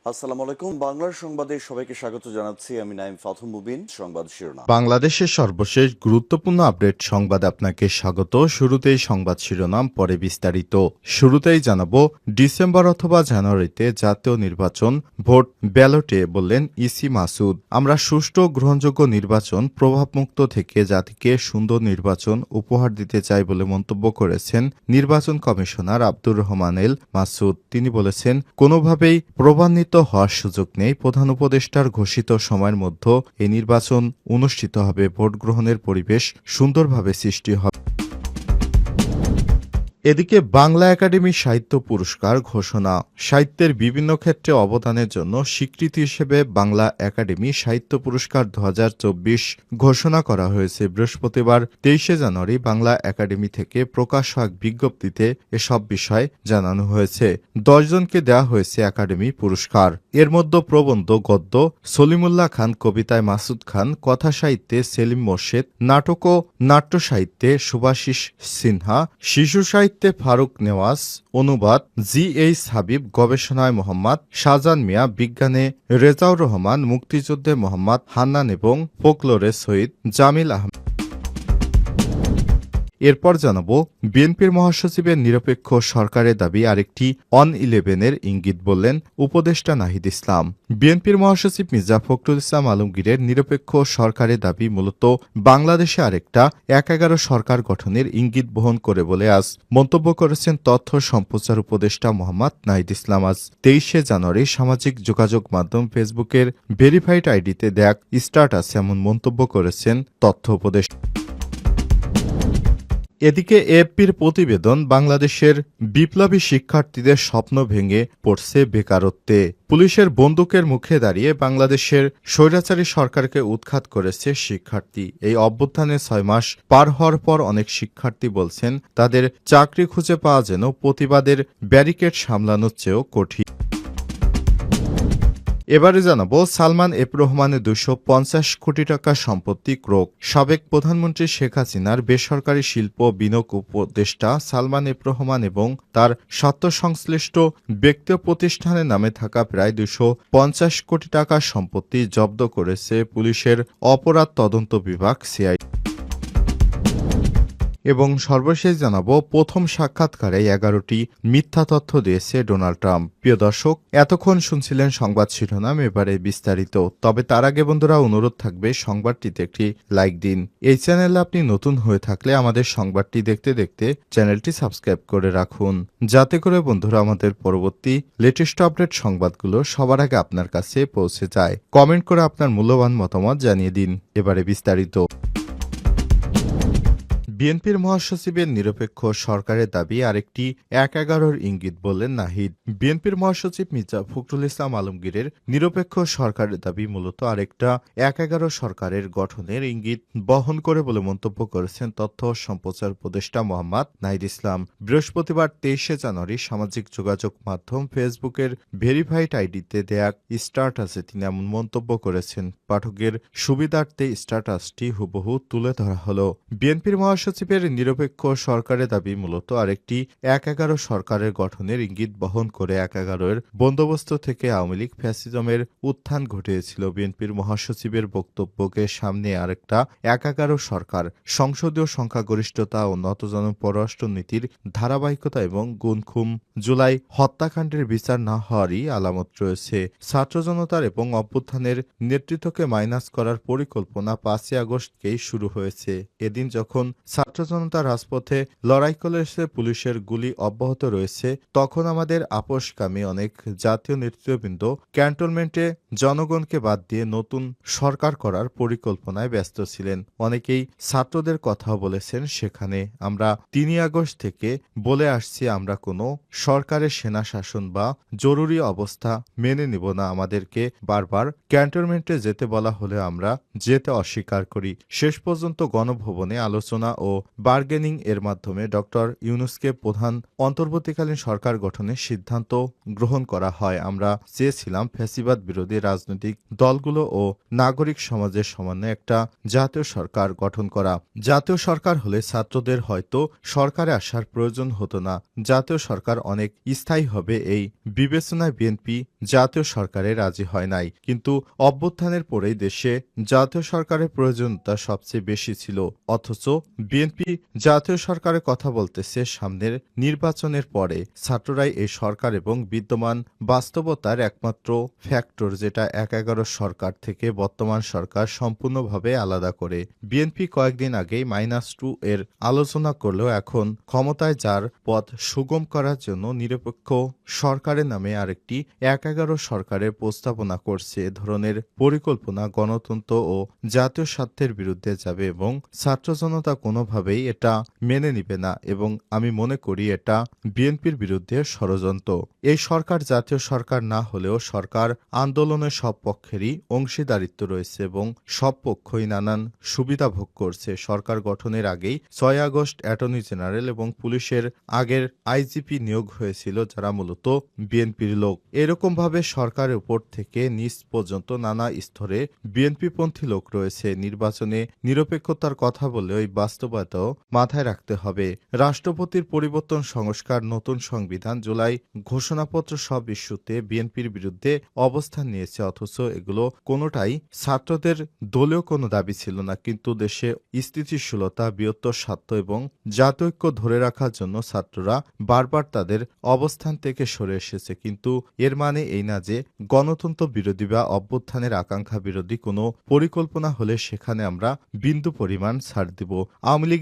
আসসালামু আলাইকুম। বাংলার সংবাদে সবাইকে স্বাগত জানাচ্ছি। আমি নাইম ফাথুম মুবিন। সংবাদ শিরোনাম। বাংলাদেশের সর্বশেষ গুরুত্বপূর্ণ আপডেট সংবাদে আপনাকে স্বাগত। শুরুতেই সংবাদ শিরোনাম, পরে বিস্তারিত। শুরুতেই জানাবো, ডিসেম্বর অথবা জানুয়ারিতে জাতীয় নির্বাচন, ভোট ব্যালটে বললেন ইসি মাসুদ। আমরা সুষ্ঠু গ্রহণযোগ্য নির্বাচন, প্রভাবমুক্ত থেকে জাতিকে সুন্দর নির্বাচন উপহার দিতে চাই বলে মন্তব্য করেছেন নির্বাচন কমিশনার আব্দুর রহমান এল মাসুদ। তিনি বলেছেন, কোনোভাবেই প্রভান্বিত হওয়ার সুযোগ নেই। প্রধান উপদেষ্টার ঘোষিত সময়ের মধ্যে এই নির্বাচন অনুষ্ঠিত হবে, ভোট গ্রহণের পরিবেশ সুন্দরভাবে সৃষ্টি হবে। এদিকে বাংলা একাডেমি সাহিত্য পুরস্কার ঘোষণা। সাহিত্যের বিভিন্ন ক্ষেত্রে অবদানের জন্য স্বীকৃতি হিসেবে বাংলা একাডেমি সাহিত্য পুরস্কার 2024 ঘোষণা করা হয়েছে। বৃহস্পতিবার 23 জানুয়ারি বাংলা একাডেমি থেকে প্রকাশ হওয়া বিজ্ঞপ্তিতে এসব বিষয় জানানো হয়েছে। 10 জনকে দেওয়া হয়েছে একাডেমি পুরস্কার। এর মধ্যে প্রবন্ধ গদ্য সলিমুল্লাহ খান, কবিতায় মাসুদ খান, কথা সাহিত্যে সেলিম মোর্শেদ, নাটক ও নাট্য সাহিত্যে সুভাষিস সিনহা, শিশু সাহিত্যে ফারুক নেওয়াজ, অনুবাদ জি.এইচ. হাবিব, গবেষণায় মোহাম্মদ শাহজান মিয়া, বিজ্ঞানে রেজাউর রহমান, মুক্তিযুদ্ধে মোহাম্মদ হান্নান এবং ফোকলোরে সৈয়দ জামিল আহমেদ। এরপর জানাবো, বিএনপির মহাসচিবের নিরপেক্ষ সরকারের দাবি আরেকটি অন-11-এর ইঙ্গিত বললেন উপদেষ্টা নাহিদ ইসলাম। বিএনপির মহাসচিব মির্জা ফখরুল ইসলাম আলমগীরের নিরপেক্ষ সরকারের দাবি মূলত বাংলাদেশে আরেকটা ১/১১ সরকার গঠনের ইঙ্গিত বহন করে বলে আজ মন্তব্য করেছেন তথ্য সম্প্রচার উপদেষ্টা মোহাম্মদ নাহিদ ইসলাম। আজ 23 জানুয়ারি সামাজিক যোগাযোগ মাধ্যম ফেসবুকের ভেরিফাইড আইডিতে দেয়া স্ট্যাটাসে এমন মন্তব্য করেছেন তথ্য উপদেষ্টা। এদিকে এএফপির প্রতিবেদন, বাংলাদেশের বিপ্লবী শিক্ষার্থীদের স্বপ্ন ভেঙে পড়ছে বেকারত্বে। পুলিশের বন্দুকের মুখে দাঁড়িয়ে বাংলাদেশের স্বৈরাচারী সরকারকে উৎখাত করেছে শিক্ষার্থী। এই অভ্যুত্থানে 6 মাস পার হওয়ার পর অনেক শিক্ষার্থী বলছেন, তাদের চাকরি খুঁজে পাওয়া যেন প্রতিবাদের ব্যারিকেড সামলানোর চেয়েও কঠিন। এবারে জানাবো, সালমান এফ রহমানের 250 কোটি টাকা সম্পত্তি ক্রোক। সাবেক প্রধানমন্ত্রী শেখ হাসিনার বেসরকারি শিল্প বিনিয়োগ উপদেষ্টা সালমান এফ রহমান এবং তার স্বার্থসংশ্লিষ্ট ব্যক্তি ও প্রতিষ্ঠানের নামে থাকা প্রায় 250 কোটি টাকার সম্পত্তি জব্দ করেছে পুলিশের অপরাধ তদন্ত বিভাগ সিআইডি। এবং সর্বশেষ জানাবো, প্রথম সাক্ষাৎকারে 11টি মিথ্যা তথ্য দিয়েছে ডোনাল্ড ট্রাম্প। প্রিয় দর্শক, এতক্ষণ শুনছিলেন সংবাদ শিরোনাম, এবারে বিস্তারিত। তবে তার আগে বন্ধুরা, অনুরোধ থাকবে সংবাদটিতে একটি লাইক দিন। এই চ্যানেলে আপনি নতুন হয়ে থাকলে আমাদের সংবাদটি দেখতে দেখতে চ্যানেলটি সাবস্ক্রাইব করে রাখুন, যাতে করে বন্ধুরা আমাদের পরবর্তী লেটেস্ট আপডেট সংবাদগুলো সবার আগে আপনার কাছে পৌঁছে যায়। কমেন্ট করে আপনার মূল্যবান মতামত জানিয়ে দিন। এবারে বিস্তারিত। বিএনপির মহাসচিবের নিরপেক্ষ সরকারের দাবি আরেকটি ১/১১-র ইঙ্গিত বললেন নাহিদ। বিএনপির মহাসচিব মির্জা ফখরুল ইসলাম আলমগীরের নিরপেক্ষ সরকারের দাবি মূলত আরেকটা ১/১১ সরকারের গঠনের ইঙ্গিত বহন করে বলে মন্তব্য করেছেন তথ্য সম্প্রচার উপদেষ্টা মোহাম্মদ নাহিদ ইসলাম। বৃহস্পতিবার 23 জানুয়ারি সামাজিক যোগাযোগ মাধ্যম ফেসবুকের ভেরিফাইড আইডিতে দেয়া স্ট্যাটাসে তিনি এমন মন্তব্য করেছেন। পাঠকের সুবিধার্থে স্ট্যাটাসটি হুবহু তুলে ধরা হল। বিএনপির মহাসচিবের নিরপেক্ষ সরকারের দাবি মূলত আরেকটি ১/১১ সরকারের গঠনের ইঙ্গিত বহন করে ১/১১-এর বন্দোবস্ত থেকে আওয়ামী লীগ ফ্যাসিজমের উত্থান ঘটিয়েছিল। বিএনপির মহাসচিবের বক্তব্যকে সামনে আরেকটা ১/১১ সরকার, সংসদীয় সংখ্যাগরিষ্ঠতা ও নতজানু পররাষ্ট্রনীতির ধারাবাহিকতা এবং গুনখুম জুলাই হত্যাকাণ্ডের বিচার না হওয়ারই আলামত রয়েছে। ছাত্র জনতার এবং অভ্যুত্থানের নেতৃত্বকে মাইনাস করার পরিকল্পনা 5 আগস্টকেই শুরু হয়েছে। এদিন যখন ছাত্র জনতা রাজপথে লড়াই করেছে, পুলিশের গুলি অব্যাহত রয়েছে, তখন আমাদের আপোষকামী অনেক জাতীয় নেতৃত্ববৃন্দ ক্যান্টনমেন্টে জনগণকে বাদ দিয়ে নতুন সরকার করার পরিকল্পনায় ব্যস্ত ছিলেন। অনেকেই ছাত্রদের কথাও বলেছেন সেখানে। আমরা 3 আগস্ট থেকে বলে আসছি, আমরা কোনো সরকারের সেনা শাসন বা জরুরি অবস্থা মেনে নিব না। আমাদেরকে বারবার ক্যান্টনমেন্টে যেতে বলা হলে আমরা যেতে অস্বীকার করি। শেষ পর্যন্ত গণভবনে আলোচনা ও ও বার্গেনিং এর মাধ্যমে ডক্টর ইউনূসকে প্রধান অন্তর্বর্তীকালীন সরকার গঠনের সিদ্ধান্ত গ্রহণ করা হয়। আমরা চেয়েছিলাম ফ্যাসিবাদ বিরোধী রাজনৈতিক দলগুলো ও নাগরিক সমাজের সমন্বয়ে একটা জাতীয় সরকার গঠন করা। জাতীয় সরকার হলে ছাত্রদের হয়তো সরকারে আসার প্রয়োজন হতো না। জাতীয় সরকার অনেক স্থায়ী হবে এই বিবেচনায় বিএনপি জাতীয় সরকারে রাজি হয় নাই। কিন্তু অভ্যুত্থানের পরেই দেশে জাতীয় সরকারের প্রয়োজনীয়তা সবচেয়ে বেশি ছিল। অথচ বিএনপি জাতীয় সরকারের কথা বলতেছে সামনের নির্বাচনের পরে। ছাত্ররাই এই সরকার এবং বিদ্যমান বাস্তবতার একমাত্র ফ্যাক্টর, যেটা ১১ সরকার থেকে বর্তমান সরকার সম্পূর্ণভাবে আলাদা করে। বিএনপি কয়েকদিন আগেই -2 এর আলোচনা করলেও এখন ক্ষমতায় যার পথ সুগম করার জন্য নিরপেক্ষ সরকারের নামে আরেকটি ১১ সরকারের প্রস্তাবনা করছে। এ ধরনের পরিকল্পনা গণতন্ত্র ও জাতীয় স্বার্থের বিরুদ্ধে যাবে এবং ছাত্র জনতা কোনোভাবেই এটা মেনে নিবে না এবং আমি মনে করি এটা বিএনপির বিরুদ্ধে ষড়যন্ত্র। এই সরকার জাতীয় সরকার না হলেও সরকার আন্দোলনের সব পক্ষেরই অংশীদারিত্ব রয়েছে এবং সব পক্ষই নানান সুবিধা ভোগ করছে। সরকার গঠনের আগেই ৬ আগস্ট অ্যাটর্নি জেনারেল এবং পুলিশের আগের আইজিপি নিয়োগ হয়েছিল, যারা মূলত বিএনপির লোক। এরকমভাবে সরকারের উপর থেকে নিচ পর্যন্ত নানা স্তরে বিএনপিপন্থী লোক রয়েছে। নির্বাচনে নিরপেক্ষতার কথা বলে ওই বাস্তবতাও মাথায় রাখতে হবে। রাষ্ট্রপতির পরিবর্তন, সংস্কার, নতুন সংবিধান, জুলাই ঘোষণাপত্র সব ইস্যুতে বিএনপির বিরুদ্ধে অবস্থান নিয়েছে। অথচ এগুলো কোনোটাই ছাত্রদের দলীয় কোনো দাবি ছিল না। কিন্তু দেশে স্থিতিশীলতা, বৃহত্তর স্বার্থ এবং জাতীয় ঐক্য ধরে রাখার জন্য ছাত্ররা বারবার তাদের অবস্থান থেকে সরে এসেছে। কিন্তু এর মানে এই না যে গণতন্ত্র বিরোধী বা অভ্যুত্থানের আকাঙ্ক্ষা বিরোধী কোনো পরিকল্পনা হলে সেখানে আমরা বিন্দু পরিমাণ ছাড় দিব। আওয়ামী লীগ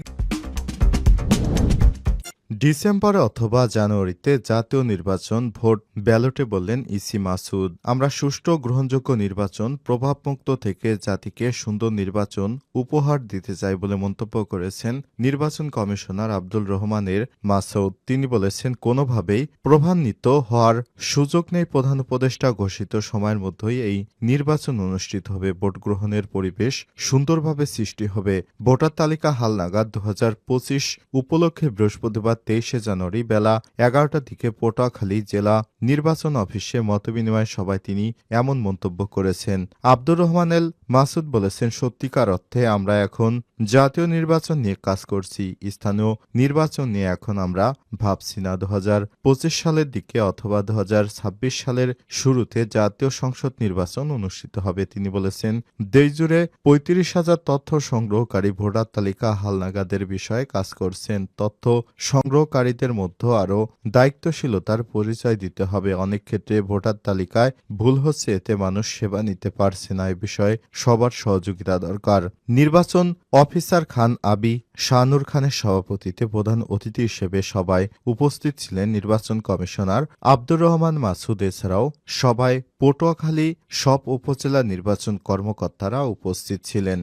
ডিসেম্বরে অথবা জানুয়ারিতে জাতীয় নির্বাচন, ভোট ব্যালটে, বললেন ইসি মাসুদ। আমরা সুষ্ঠু গ্রহণযোগ্য নির্বাচন, প্রভাবমুক্ত থেকে জাতিকে সুন্দর নির্বাচন উপহার দিতে চাই বলে মন্তব্য করেছেন নির্বাচন কমিশনার আব্দুল রহমানের মাসুদ। তিনি বলেছেন, কোনোভাবেই প্রভাবান্বিত হওয়ার সুযোগ নেই। প্রধান উপদেষ্টা ঘোষিত সময়ের মধ্যেই এই নির্বাচন অনুষ্ঠিত হবে। ভোট গ্রহণের পরিবেশ সুন্দরভাবে সৃষ্টি হবে। ভোটার তালিকা হালনাগাদ 2025 উপলক্ষে বৃহস্পতিবার 23 জানুয়ারি বেলা 11টার দিকে পটুয়াখালী জেলা নির্বাচন অফিসে মতবিনিময় সভায় তিনি এমন মন্তব্য করেছেন। আব্দুর রহমানেল মাসুদ বলেছেন, সত্যিকার অর্থে আমরা এখন জাতীয় নির্বাচন নিয়ে কাজ করছি। স্থানীয় নির্বাচন নিয়ে এখন আমরা ভাবছি না। 2025 সালের দিকে অথবা 2026 সালের শুরুতে জাতীয় সংসদ নির্বাচন অনুষ্ঠিত হবে। তিনি বলেছেন, দেশজুড়ে 35,000 তথ্য সংগ্রহকারী ভোটার তালিকা হালনাগাদের বিষয়ে কাজ করছেন। তথ্য সংগ্রহকারীদের মধ্যে আরও দায়িত্বশীলতার পরিচয় দিতে হবে। অনেক ক্ষেত্রে ভোটার তালিকায় ভুল হচ্ছে, এতে মানুষ সেবা নিতে পারছে না। এ বিষয়ে সবার সহযোগিতা দরকার। নির্বাচন অফিসার খান আবি শাহনুর খানের সভাপতিত্বে প্রধান অতিথি হিসেবে সভায় উপস্থিত ছিলেন নির্বাচন কমিশনার আব্দুর রহমান মাসুদ। এছাড়াও সভায় পটুয়াখালী সব উপজেলা নির্বাচন কর্মকর্তারা উপস্থিত ছিলেন।